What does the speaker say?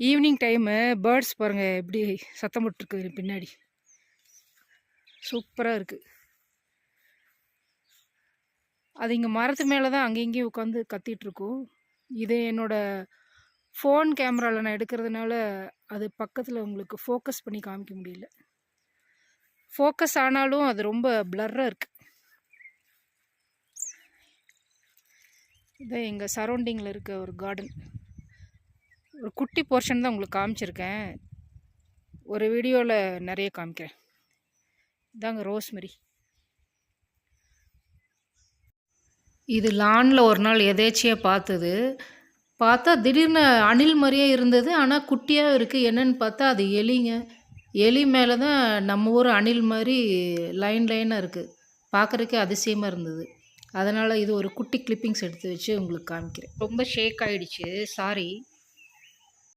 Evening time birds பாருங்கள் எப்படி சத்தம் போட்டுருக்கு பின்னாடி. சூப்பராக இருக்குது. அது இங்கே மரத்து மேலே தான் அங்கே இங்கேயும் உட்காந்து கத்திகிட்ருக்கும். இது என்னோடய ஃபோன் கேமராவில் நான் எடுக்கிறதுனால அது பக்கத்தில் உங்களுக்கு ஃபோக்கஸ் பண்ணி காமிக்க முடியல. ஃபோக்கஸ் ஆனாலும் அது ரொம்ப பிளர்ராக இருக்குது. இதான் எங்கள் சரௌண்டிங்கில் இருக்க ஒரு கார்டன். ஒரு குட்டி போர்ஷன் தான் உங்களுக்கு காமிச்சிருக்கேன். ஒரு வீடியோவில் நிறைய காமிக்கிறேன். இதாங்க ரோஸ்மெரி. இது லானில் ஒரு நாள் எதேச்சியாக பார்த்தா திடீர்னு அணில் மாதிரியே இருந்தது. ஆனால் குட்டியாக இருக்குது. என்னென்னு பார்த்தா அது எலிங்க. எலி மேலே தான் நம்ம ஊர் அணில் மாதிரி லைனாக இருக்குது. பார்க்குறதுக்கே அதிசயமாக இருந்தது. அதனால் இது ஒரு குட்டி கிளிப்பிங்ஸ் எடுத்து வச்சு உங்களுக்கு காமிக்கிறேன். ரொம்ப ஷேக் ஆகிடுச்சு, சாரி.